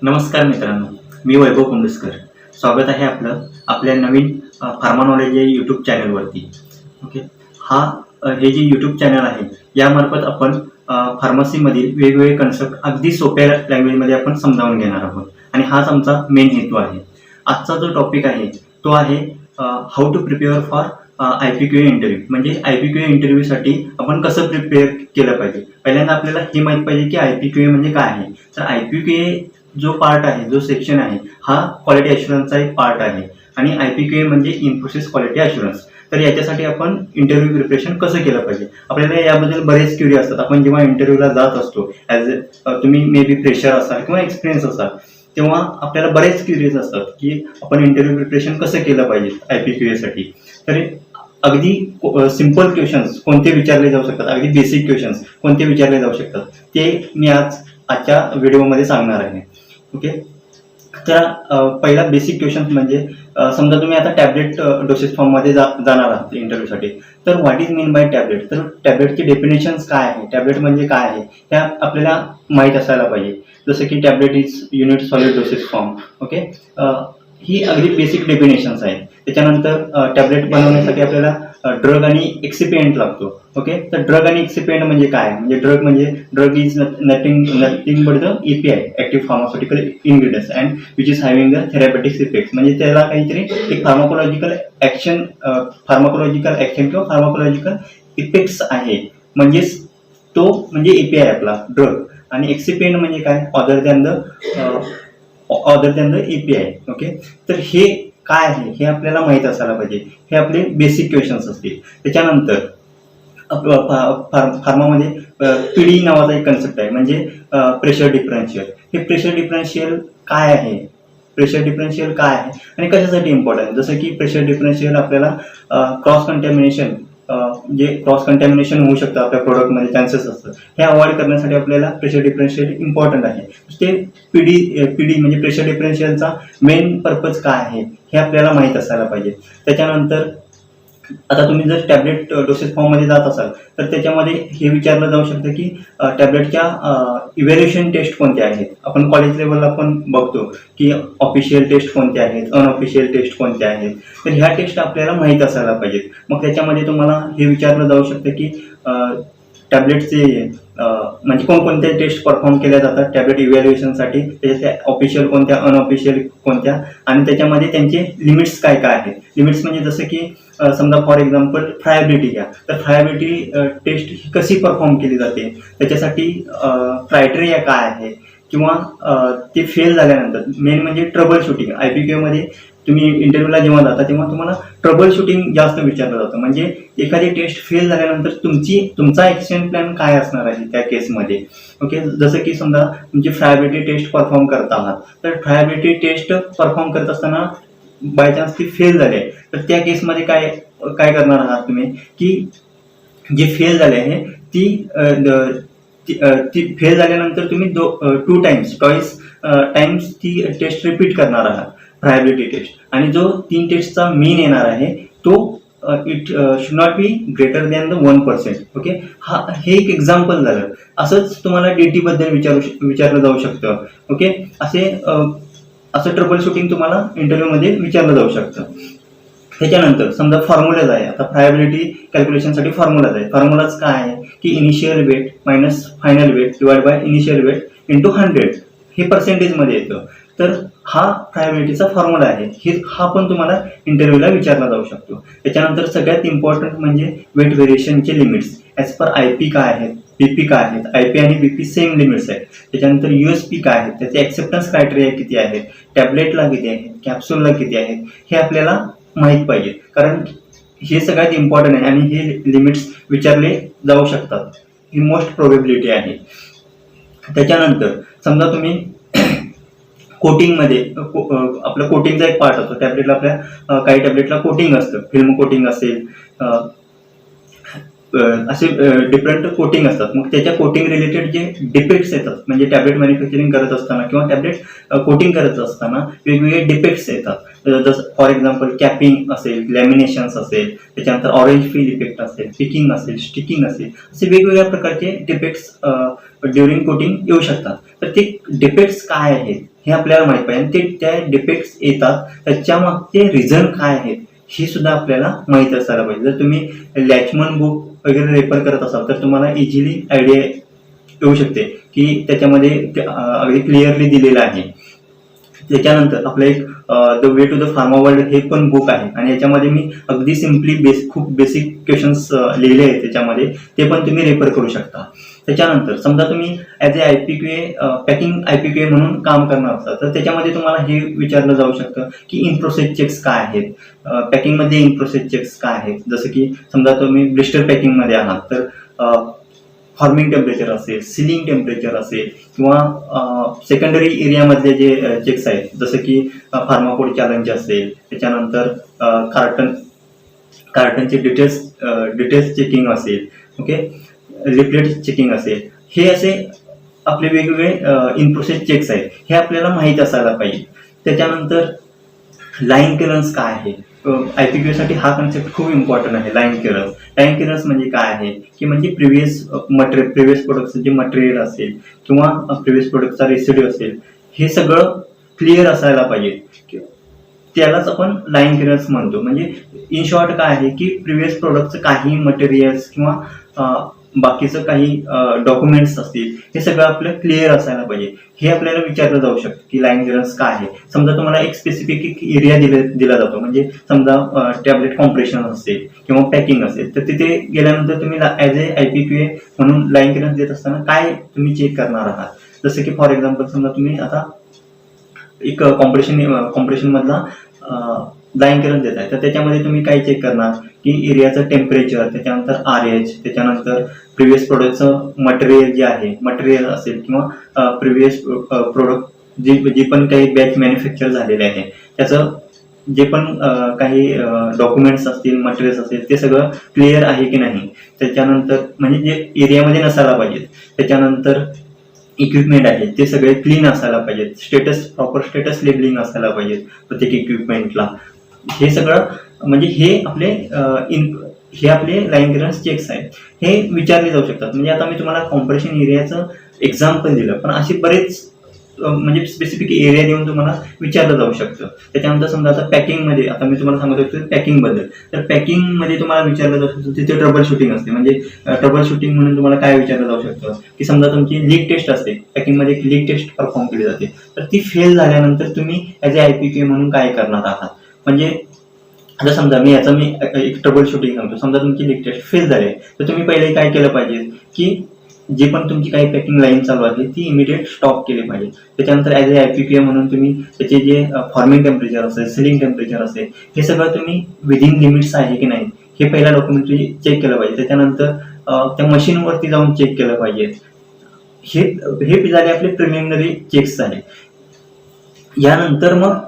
नमस्कार मित्रांनो, मी वैभव कुंडुसकर. स्वागत आहे आपलं आपल्या नवीन फार्मा नॉलेज या यूट्यूब चॅनलवरती. ओके. हे जे यूट्यूब चॅनल आहे यामार्फत आपण फार्मसीमधील वेगवेगळे कन्सेप्ट अगदी सोप्या लँग्वेजमध्ये आपण समजावून घेणार आहोत आणि हाच आमचा मेन हेतू आहे. आजचा जो टॉपिक आहे तो आहे how to prepare for IPQA interview. म्हणजे IPQA इंटरव्ह्यूसाठी आपण कसं प्रिपेअर केलं पाहिजे. पहिल्यांदा आपल्याला हे माहीत पाहिजे की IPQA म्हणजे काय आहे. तर IPQA जो पार्ट आहे, जो सेक्शन आहे, हा क्वालिटी अश्युरन्सचा एक पार्ट आहे आणि IPQA म्हणजे इन्फोसिस क्वालिटी अश्युरन्स. तर याच्यासाठी आपण इंटरव्ह्यू प्रिपरेशन कसं केलं पाहिजे. आपल्याला याबद्दल बरेच क्युरी असतात. आपण जेव्हा इंटरव्ह्यूला जात असतो तुम्ही मे बी फ्रेशर असाल किंवा एक्सपिरियन्स असाल, तेव्हा आपल्याला बरेच क्युरियस असतात की आपण इंटरव्ह्यू प्रिपरेशन कसं केलं पाहिजे IPQA साठी. तर अगदी सिंपल क्वेश्चन्स कोणते विचारले जाऊ शकतात, अगदी बेसिक क्वेश्चन्स कोणते विचारले जाऊ शकतात, ते मी आजच्या व्हिडिओमध्ये सांगणार आहे. ओके. तर पहिला बेसिक क्वेश्चन म्हणजे समजा तुम्ही आता टॅबलेट डोसेज फॉर्ममध्ये जाणार आहात इंटरव्ह्यूसाठी. तर what is mean by tablet. तर टॅबलेटची डेफिनेशन्स काय आहे, टॅबलेट म्हणजे काय आहे, त्या आपल्याला माहीत असायला पाहिजे. जसं की tablet is unit solid dosage form. Okay. ही अगदी बेसिक डेफिनेशन्स आहेत. त्याच्यानंतर टॅबलेट बनवण्यासाठी आपल्याला ड्रग आणि एक्सिपिएंट लागतो. ओके. तर ड्रग आणि एक्सिपिएंट म्हणजे काय. म्हणजे drug is nothing but the API, active pharmaceutical ingredients, and which is having the therapeutics effect. म्हणजे त्याला काहीतरी एक फार्माकोलॉजिकल ऍक्शन किंवा फार्माकोलॉजिकल इफेक्ट्स आहे. म्हणजेच तो म्हणजे API आपला ड्रग. आणि एक्सिपिएंट म्हणजे काय, other than the API. Okay. तर हे काय आहे हे आपल्याला माहीत असायला पाहिजे. हे आपले बेसिक क्वेश्चन्स असतील. त्याच्यानंतर फार्मामध्ये PD नावाचा एक कन्सेप्ट आहे, म्हणजे प्रेशर डिफरन्शियल. हे प्रेशर डिफरन्शियल काय आहे, आणि कशासाठी इम्पॉर्टंट. जसं की प्रेशर डिफरन्शियल आपल्याला क्रॉस कंटॅमिनेशन होऊ शकतं आपल्या प्रोडक्टमध्ये, चान्सेस असतात. हे अवॉइड करण्यासाठी आपल्याला प्रेशर डिफरन्शियल इम्पॉर्टंट आहे. ते PD म्हणजे प्रेशर डिफरन्शियलचा मेन पर्पज काय आहे हे आपल्याला माहीत असायला पाहिजे. त्याच्यानंतर आता तुम्ही जर टॅबलेट डोसेज फॉर्ममध्ये जात असाल तर त्याच्यामध्ये हे विचारलं जाऊ शकतं की टॅबलेटच्या इव्हॅल्युएशन टेस्ट कोणत्या आहेत. आपण कॉलेज लेवलला आपण बघतो की ऑफिशियल टेस्ट कोणत्या आहेत, अनऑफिशियल टेस्ट कोणत्या आहेत. तर ह्या टेस्ट आपल्याला माहीत असायला पाहिजेत. मग त्याच्यामध्ये तुम्हाला हे विचारलं जाऊ शकतं की टॅबलेटचे म्हणजे कोणकोणत्या टेस्ट परफॉर्म केल्या जातात टॅबलेट इव्हॅल्युएशनसाठी, त्याच्या ऑफिशियल कोणत्या, अनऑफिशियल कोणत्या, आणि त्याच्यामध्ये त्यांचे लिमिट्स काय काय आहेत. लिमिट्स म्हणजे जसं की समजा फॉर एक्झाम्पल फ्रायबिलिटी घ्या. तर फ्रायबिलिटी टेस्ट ही कशी परफॉर्म केली जाते, त्याच्यासाठी क्रायटेरिया काय आहे, किंवा ते फेल झाल्यानंतर मेन म्हणजे ट्रबल शूटिंग. IPQA मध्ये तुम्ही इंटरव्ह्यूला जेव्हा जाता तेव्हा तुम्हाला ट्रबल शूटिंग जास्त विचारलं जातं. म्हणजे एखादी टेस्ट फेल झाल्यानंतर तुमचा ॲक्शन प्लॅन काय असणार आहे त्या केसमध्ये. ओके. जसं की समजा तुमची फ्रायबिलिटी टेस्ट परफॉर्म करत आहात, तर फ्रायबिलिटी टेस्ट परफॉर्म करत असताना बाय चान्स ती फेल झाली, तर त्या केसमध्ये काय करणार आहात तुम्ही, की जे फेल झाले आहे ती फेल झाल्यानंतर तुम्ही 2 टाइम्स ती टेस्ट रिपीट करणार आहात, फ्रायबिलिटी टेस्ट. आणि जो 3 टेस्टचा मीन येणार आहे तो it should not be greater than the 1%. Okay. हे एक एक्झाम्पल झालं. असंच तुम्हाला DT बद्दल विचारलं जाऊ शकतं. ओके. असं ट्रबल शूटिंग तुम्हाला इंटरव्ह्यूमध्ये विचारलं जाऊ शकतं. त्याच्यानंतर समजा फॉर्म्युलाज आहे. आता फ्रायबिलिटी कॅल्क्युलेशनसाठी फॉर्म्युलाज आहे. फॉर्म्युलाज काय आहे की initial weight minus final weight divide by initial weight into 100. हे पर्सेंटेजमध्ये येतं. तर हा फ्रायबिलिटीचा फॉर्म्युला आहे. हा पण तुम्हाला इंटरव्ह्यूला विचारला जाऊ शकतो. त्याच्यानंतर सगळ्यात इम्पॉर्टंट म्हणजे वेट व्हेरिएशनचे लिमिट्स ॲज पर IP काय आहेत, BP काय आहेत. IP आणि BP सेम लिमिट्स आहेत. त्याच्यानंतर USP काय आहेत, त्याचे ॲक्सेप्टन्स क्रायटेरिया किती आहेत, टॅबलेटला किती आहेत, कॅप्सूलला किती आहेत, हे आपल्याला माहीत पाहिजे. कारण हे सगळ्यात इम्पॉर्टंट आहे आणि हे लिमिट्स विचारले जाऊ शकतात. ही मोस्ट प्रोबेबिलिटी आहे. त्याच्यानंतर समजा तुम्ही कोटिंगमध्ये आपलं कोटिंगचा एक पार्ट असतो टॅबलेटला. आपल्या काही टॅबलेटला कोटिंग असतं, फिल्म कोटिंग असेल, असे डिफरंट कोटिंग असतात. मग त्याच्या कोटिंग रिलेटेड जे डिफेक्ट्स येतात, म्हणजे टॅबलेट मॅन्युफॅक्चरिंग करत असताना किंवा टॅबलेट कोटिंग करत असताना वेगवेगळे डिफेक्ट्स येतात. जसं फॉर एक्झाम्पल कॅपिंग असेल, लॅमिनेशन्स असेल, त्याच्यानंतर ऑरेंज फील इफेक्ट असेल, पिकिंग असेल, स्टिकिंग असेल, असे वेगवेगळ्या प्रकारचे डिफेक्ट्स ड्युरिंग कोटिंग येऊ शकतात. तर ते डिफेक्ट्स काय आहेत हे आपल्याला माहित पाहिजे आणि ते त्या डिफेक्ट्स येतात त्याच्या मागचे रिझन काय आहेत हे सुद्धा आपल्याला माहित असायला पाहिजे. जर तुम्ही लॅचमन बुक वगैरे रेफर करत असाल तर तुम्हाला इझिली आयडिया येऊ शकते की त्याच्यामध्ये अगदी क्लिअरली दिलेलं आहे. त्याच्यानंतर आपलं एक the way to the pharma world हे पण बुक आहे आणि याच्यामध्ये मी अगदी सिम्पली खूप बेसिक क्वेश्चन्स लिहिले आहेत त्याच्यामध्ये, ते पण तुम्ही रेफर करू शकता. त्याच्यानंतर समजा तुम्ही ॲज ए IPQA पॅकिंग IPQA म्हणून काम करणार असाल तर त्याच्यामध्ये तुम्हाला हे विचारलं जाऊ शकतं की इन प्रोसेस चेक्स काय आहेत, पॅकिंगमध्ये इन प्रोसेस चेक्स काय आहेत. जसं की समजा तुम्ही ब्लिस्टर पॅकिंगमध्ये आहात तर फॉर्मिंग टेम्परेचर असेल, सिलिंग टेम्परेचर असेल किंवा सेकंडरी एरियामधले जे चेक्स आहेत जसं की फार्माकोड चॅलेंज असेल, त्याच्यानंतर कार्टनचे डिटेल्स चेकिंग असेल, ओके, लिफलेट चेकिंग असेल, हे असे आपले वेगवेगळे इन प्रोसेस चेक्स आहेत हे आपल्याला माहीत असायला पाहिजे. त्याच्यानंतर लाईन क्लिअरन्स काय आहे, IPQA साठी हा कन्सेप्ट खूप इम्पॉर्टंट आहे. लाईन क्लिअरन्स म्हणजे काय आहे की म्हणजे प्रिव्हियस प्रोडक्टचं जे मटेरियल असेल किंवा प्रिव्हियस प्रोडक्टचा रेसिड्यू असेल हे सगळं क्लिअर असायला पाहिजे. त्यालाच आपण लाईन क्लिअरन्स म्हणतो. म्हणजे इन शॉर्ट काय आहे की प्रिव्हियस प्रोडक्टचं काही मटेरियल्स किंवा बाकीचं काही डॉक्युमेंट्स असतील हे सगळं आपलं क्लिअर असायला पाहिजे. हे आपल्याला विचारलं जाऊ शकतं की लाईन क्लिअरन्स काय आहे. समजा तुम्हाला एक स्पेसिफिक एक एरिया दिला जातो, म्हणजे समजा टॅबलेट कॉम्प्रेशन असेल किंवा पॅकिंग असेल तर तिथे गेल्यानंतर तुम्ही ॲज ए IPQA म्हणून लाईन क्लिअरन्स देत असताना काय तुम्ही चेक करणार आहात. जसं की फॉर एक्झाम्पल समजा तुम्ही आता एक कॉम्प्रेशन मधला लाईन क्लिअरन्स देत आहे तर त्याच्यामध्ये तुम्ही काय चेक करणार की एरियाचं टेम्परेचर, त्याच्यानंतर RH, त्याच्यानंतर प्रिव्हियस प्रोडक्टचं मटेरियल असेल किंवा प्रिव्हियस प्रोडक्ट जी पण काही बॅच मॅन्युफॅक्चर झालेले आहे त्याचं जे पण काही डॉक्युमेंट्स असतील, मटेरियल्स असतील ते सगळं क्लिअर आहे की नाही. त्याच्यानंतर म्हणजे जे एरियामध्ये नसायला पाहिजे. त्याच्यानंतर इक्विपमेंट आहे ते सगळे क्लीन असायला पाहिजेत, प्रॉपर स्टेटस लेबलिंग असायला पाहिजे प्रत्येक इक्विपमेंटला. हे सगळं म्हणजे हे आपले लाईन क्लिअरन्स चेक्स आहेत. हे विचारले जाऊ शकतात. म्हणजे आता मी तुम्हाला कॉम्प्रेशन एरियाचं एक्झाम्पल दिलं पण असे बरेच म्हणजे स्पेसिफिक एरिया देऊन तुम्हाला विचारलं जाऊ शकतं. त्याच्यानंतर समजा आता पॅकिंगमध्ये आता मी तुम्हाला सांगत होतो पॅकिंगबद्दल, तर पॅकिंगमध्ये तुम्हाला विचारलं जाऊ शकतं तिथे ट्रबल शूटिंग असते. म्हणजे ट्रबल शूटिंग म्हणून तुम्हाला काय विचारलं जाऊ शकतं की समजा तुमची लीक टेस्ट असते, पॅकिंगमध्ये एक लीक टेस्ट परफॉर्म केली जाते तर ती फेल झाल्यानंतर तुम्ही ॲज ए IPQA म्हणून काय करणार आहात. म्हणजे आता समजा मी एक ट्रबल शूटिंग सांगतो. समजा तुमची लीक टेस्ट फेल झाली तर तुम्ही पहिले काय केलं पाहिजे की जी पण तुमची काही पॅकिंग लाईन चालू आहे ती इमिडिएट स्टॉप केली पाहिजे. त्याच्यानंतर ॲज ए IPQA म्हणून तुम्ही त्याचे जे फॉर्मिंग टेम्परेचर असेल, सिलिंग टेम्परेचर असेल हे सगळं तुम्ही विदिन लिमिट्स आहे की नाही हे पहिला डॉक्युमेंटरी चेक केलं पाहिजे. त्याच्यानंतर त्या मशीनवरती जाऊन चेक केलं पाहिजे. हे झाले आपले प्रिलिमिनरी चेक्स झाले. यानंतर मग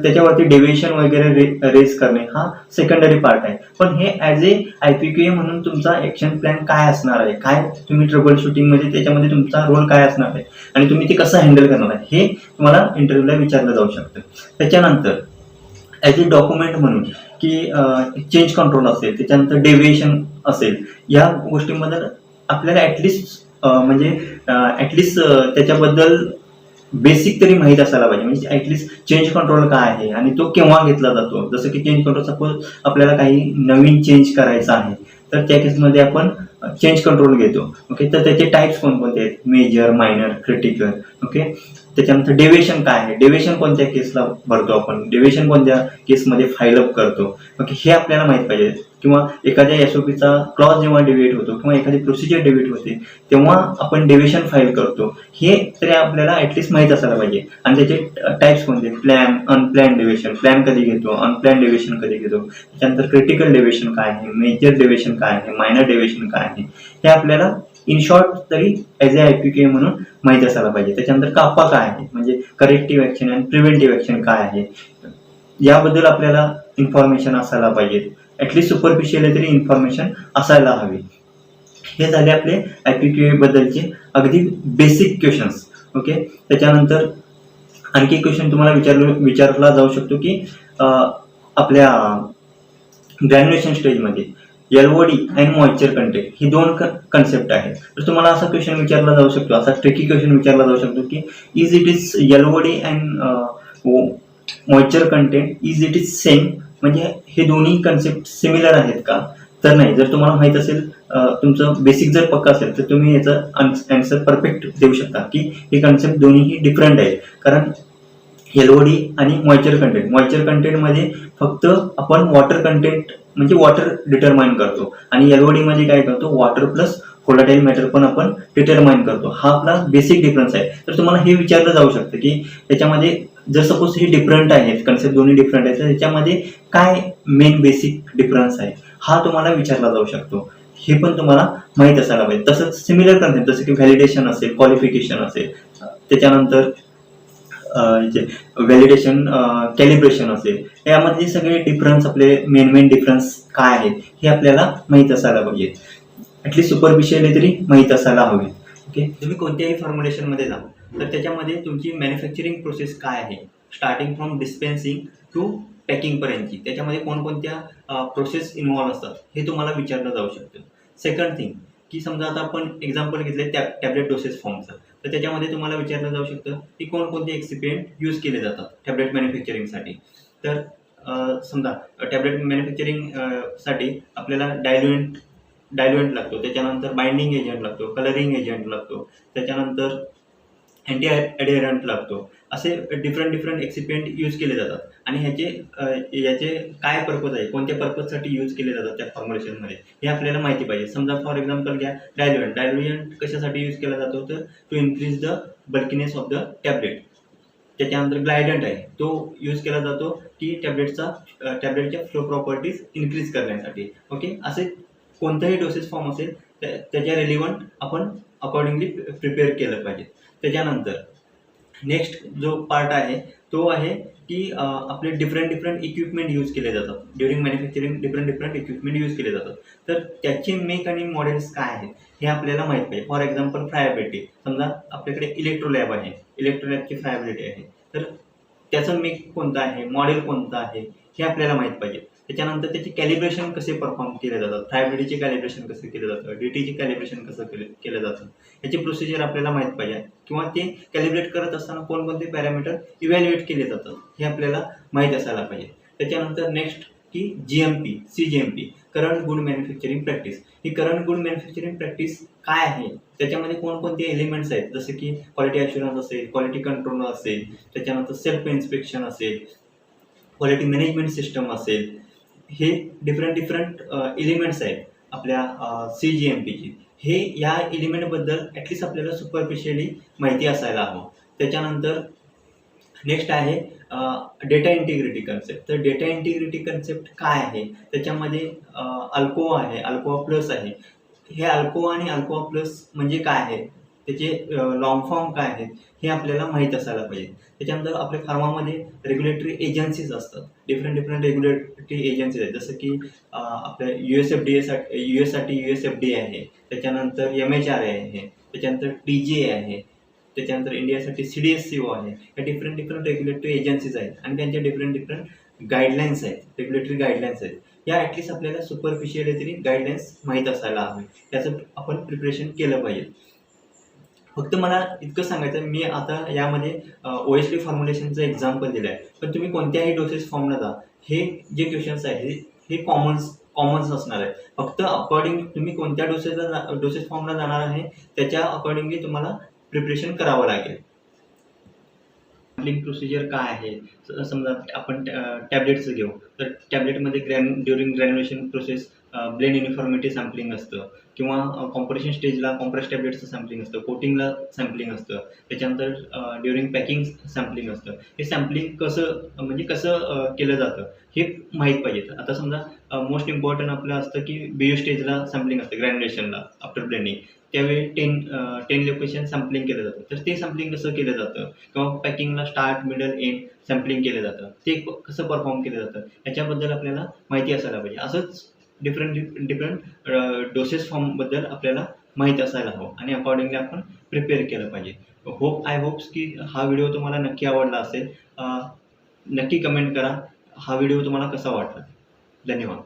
त्याच्यावरती डेव्हिएशन वगैरे रेस करणे हा सेकंडरी पार्ट आहे. पण हे ॲज ए IPQA म्हणून तुमचा ऍक्शन प्लॅन काय असणार आहे, काय तुम्ही ट्रबल शूटिंग मध्ये त्याच्यामध्ये तुमचा रोल काय असणार आहे आणि तुम्ही ते कसं हँडल करणार आहे हे तुम्हाला इंटरव्ह्यूला विचारलं जाऊ शकतं. त्याच्यानंतर ॲज ए डॉक्युमेंट म्हणून की चेंज कंट्रोल असेल, त्याच्यानंतर डेव्हिएशन असेल, या गोष्टींबद्दल आपल्याला ऍटलिस्ट त्याच्याबद्दल बेसिक तरी माहीत असायला पाहिजे. म्हणजे ऍटलिस्ट चेंज कंट्रोल काय आहे आणि तो केव्हा घेतला जातो. जसं की चेंज कंट्रोल सपोज आपल्याला काही नवीन चेंज करायचं आहे तर त्या केसमध्ये आपण चेंज कंट्रोल घेतो. ओके, तर त्याचे टाइप्स कोणकोणते आहेत, मेजर, मायनर, क्रिटिकल. ओके, त्याच्यानंतर डेव्हिएशन काय आहे, डेव्हिएशन कोणत्या केसला भरतो आपण, डेव्हिएशन कोणत्या केसमध्ये फाईल अप करतो. ओके, हे आपल्याला माहित पाहिजे. किंवा एखाद्या SOPचा क्लॉज जेव्हा डेव्हिएट होतो किंवा एखादी प्रोसिजर डेव्हिएट होते तेव्हा आपण डेव्हिएशन फाईल करतो. हे तरी आपल्याला ऍटलिस्ट माहित असायला पाहिजे. आणि त्याचे टाइप्स कोणते, प्लॅन, अनप्लॅन डेव्हिएशन, प्लॅन कधी घेतो, अनप्लॅन डेव्हिएशन कधी घेतो. त्याच्यानंतर क्रिटिकल डेव्हिएशन काय आहे, मेजर डेव्हिएशन काय आहे, मायनर डेव्हिएशन काय आहे, हे आपल्याला इन शॉर्ट तरी ॲज ए IPQA म्हणून माहित असायला पाहिजे. त्याच्यानंतर कापा काय आहे, म्हणजे करेक्टिव्ह ऍक्शन आणि प्रिव्हेंटिव्ह ऍक्शन काय आहे याबद्दल आपल्याला इन्फॉर्मेशन असायला पाहिजे. ऍटलीस्ट सुपरफिशियल तरी इन्फॉर्मेशन असायला हवी. हे झाले आपले IPQA बद्दलचे अगदी बेसिक क्वेश्चन्स. ओके, त्याच्यानंतर आणखी एक क्वेश्चन तुम्हाला विचारला जाऊ शकतो की आपल्या ग्रॅन्युलेशन स्टेजमध्ये एलओडी अँड मॉइश्चर कंटेंट ही दोन कन्सेप्ट आहेत. तर तुम्हाला असा क्वेश्चन विचारला जाऊ शकतो, असा ट्रिकी क्वेश्चन विचारला जाऊ शकतो की इज इट इज एलओडी and moisture content is it is same, म्हणजे हे दोन्ही कन्सेप्ट सिमिलर आहेत का? तर नाही. जर तुम्हाला माहित असेल, तुमचं बेसिक जर पक्का असेल तर तुम्ही याचा आन्सर परफेक्ट देऊ शकता की हे कन्सेप्ट दोन्हीही डिफरंट आहेत. कारण एलओडी आणि मॉइश्चर कंटेंटमध्ये फक्त आपण वॉटर कंटेंट म्हणजे वॉटर डिटरमाइन करतो आणि एलओडी मध्ये काय करतो, वॉटर प्लस व्होलाटाईल मॅटर पण आपण डिटरमाइन करतो. हा आपला बेसिक डिफरन्स आहे. तर तुम्हाला हे विचारलं जाऊ शकतं की त्याच्यामध्ये जर सपोज हे डिफरंट आहेत, कन्सेप्ट दोन्ही डिफरंट आहेत, तर त्याच्यामध्ये काय मेन बेसिक डिफरन्स आहे हा तुम्हाला विचारला जाऊ शकतो. हे पण तुम्हाला माहित असायला पाहिजे. तसंच सिमिलर कन्सेप्ट जसं की व्हॅलिडेशन असेल, क्वालिफिकेशन असेल, त्याच्यानंतर व्हॅलिडेशन, कॅलिब्रेशन असेल, यामध्ये सगळे डिफरन्स आपले मेन डिफरन्स काय आहेत हे आपल्याला माहित असायला पाहिजे. ॲटलीस्ट सुपरफिशियली तरी माहित असायला हवे. ओके. तुम्ही कोणत्याही फॉर्म्युलेशन मध्ये जा तर त्याच्यामध्ये तुमची मॅन्युफॅक्चरिंग प्रोसेस काय आहे, स्टार्टिंग फ्रॉम डिस्पेन्सिंग टू पॅकिंग पर्यंतची, त्याच्यामध्ये कोणकोणत्या प्रोसेस इन्व्हॉल्व असतात हे तुम्हाला विचारलं जाऊ शकतं. सेकंड थिंग की समजा आता आपण एक्झाम्पल घेतले टॅबलेट डोसेस फॉर्मचं, तर त्याच्यामध्ये तुम्हाला विचारलं जाऊ शकतं की कोणकोणते एक्सिपिएंट यूज केले जातात टॅबलेट मॅन्युफॅक्चरिंगसाठी. तर समजा टॅबलेट मॅन्युफॅक्चरिंग साठी आपल्याला डायल्युएंट लागतो, त्याच्यानंतर बाइंडिंग एजंट लागतो, कलरिंग एजंट लागतो, त्याच्यानंतर अँटी ॲडिहरंट लागतो. असे डिफरंट एक्सिपिएंट यूज केले जातात आणि याचे काय पर्पज आहे, कोणत्या पर्पजसाठी यूज केले जातात त्या फॉर्म्युलेशनमध्ये हे आपल्याला माहिती पाहिजे. समजा फॉर एक्झाम्पल घ्या डायल्युएंट कशासाठी यूज केला जातो, तर to increase the bulkiness of the tablet. त्याच्यानंतर ग्लायडंट आहे, तो यूज केला जातो की टॅबलेटच्या फ्लो प्रॉपर्टीज इन्क्रीज करण्यासाठी. ओके. असे कोणताही डोसेस फॉर्म असेल त्याच्या रिलिव्हंट आपण अकॉर्डिंगली प्रिपेअर केलं पाहिजे. त्याच्यानंतर नेक्स्ट जो पार्ट आहे तो आहे की आपले डिफरंट इक्विपमेंट यूज केले जातात during manufacturing. Different equipment use केले जातात, तर त्याचे मेक आणि मॉडेल्स काय आहेत हे आपल्याला माहीत पाहिजे. फॉर एक्झाम्पल फ्रायबिलिटी, समजा आपल्याकडे इलेक्ट्रोलॅब आहे, इलेक्ट्रोलॅबची फ्रायबिलिटी आहे, तर त्याचं मेक कोणतं आहे, मॉडेल कोणतं आहे हे आपल्याला माहीत पाहिजे. त्याच्यानंतर त्याचे कॅलिब्रेशन कसे परफॉर्म केले जातात, फ्रायबिलिटीचे कॅलिब्रेशन कसे केलं जातं, डीटीचे कॅलिब्रेशन कसं केलं जातं, याची प्रोसिजर आपल्याला माहीत पाहिजे. किंवा ते कॅलिब्रेट करत असताना कोणकोणते पॅरामीटर इव्हॅल्युएट केले जातात हे आपल्याला माहीत असायला पाहिजे. त्याच्यानंतर नेक्स्ट की GMP, CGMP, current good manufacturing practice. ही करंट गुड मॅन्युफॅक्चरिंग प्रॅक्टिस काय आहे, त्याच्यामध्ये कोणकोणते एलिमेंट्स आहेत, जसं की क्वालिटी अश्युरन्स असेल, क्वालिटी कंट्रोल असेल, त्याच्यानंतर सेल्फ इन्स्पेक्शन असेल, क्वालिटी मॅनेजमेंट सिस्टम असेल, हे डिफरंट एलिमेंट्स आहेत आपल्या CGMPची. हे या एलिमेंटबद्दल ॲटलिस्ट आपल्याला सुपरफिशियली माहिती असायला हवं. त्याच्यानंतर नेक्स्ट आहे डेटा इंटिग्रिटी कन्सेप्ट. तर डेटा इंटिग्रिटी कन्सेप्ट काय आहे, त्याच्यामध्ये अल्कोआ आहे, अल्कोआ प्लस आहे. हे अल्कोआ आणि अल्कोआ प्लस म्हणजे काय आहे, त्याचे लॉंग फॉर्म काय आहेत हे आपल्याला माहीत असायला पाहिजे. त्याच्यानंतर आपल्या फार्मामध्ये रेग्युलेटरी एजन्सीज असतात, डिफरंट रेग्युलेटरी एजन्सीज आहेत, जसं की आपल्या यूएससाठी USFDA आहे, त्याच्यानंतर MHRA आहे, त्याच्यानंतर TGA आहे, त्याच्यानंतर इंडियासाठी CDSCO आहे. या डिफरंट रेग्युलेटरी एजन्सीज आहेत आणि त्यांच्या डिफरंट गाईडलाईन्स आहेत, रेग्युलेटरी गाईडलाईन्स आहेत. या ॲटलिस्ट आपल्याला सुपरफिशियली तरी गाईडलाईन्स माहीत असायला हवे, त्याचं आपण प्रिपरेशन केलं पाहिजे. फक्त मला इतकं सांगायचं, मी आता यामध्ये OSD फॉर्म्युलेशनचं एक्झाम्पल दिलं आहे, पण तुम्ही कोणत्याही डोसेस फॉर्मला जा, हे जे क्वेश्चन्स आहेत हे कॉमन्स असणार आहे. फक्त अकॉर्डिंग तुम्ही कोणत्या डोसेस फॉर्मला जाणार आहे त्याच्या अकॉर्डिंगली तुम्हाला प्रिपरेशन करावं लागेल. सॅम्पलिंग प्रोसिजर काय आहे, समजा आपण टॅबलेटचं घेऊ, तर टॅबलेटमध्ये during granulation process blend uniformity sampling असतं, किंवा कॉम्प्रेशन स्टेजला कॉम्प्रेस टॅबलेटचं सॅम्पलिंग असतं, कोटिंगला सॅम्पलिंग असतं, त्याच्यानंतर ड्युरिंग पॅकिंग सॅम्पलिंग असतं. हे सॅम्पलिंग कसं केलं जातं हे माहीत पाहिजे. आता समजा मोस्ट इम्पॉर्टंट आपलं असतं की BU स्टेजला सॅम्पलिंग असतं, ग्रॅन्युलेशनला आफ्टर ब्लेंडिंग, त्यावेळी 10 लोकेशन सॅम्पलिंग केलं जातं. तर ते सॅम्पलिंग कसं केलं जातं, किंवा पॅकिंगला स्टार्ट मिडल एंड सॅम्पलिंग केलं जातं, ते कसं परफॉर्म केलं जातं याच्याबद्दल आपल्याला माहिती असायला पाहिजे. असंच डिफरंट डोसेस फॉर्मबद्दल आपल्याला माहीत असायला हवं आणि अकॉर्डिंगली आपण प्रिपेअर केलं पाहिजे. आय होप्स की हा व्हिडिओ तुम्हाला नक्की आवडला असेल. नक्की कमेंट करा हा व्हिडिओ तुम्हाला कसा वाटला. धन्यवाद.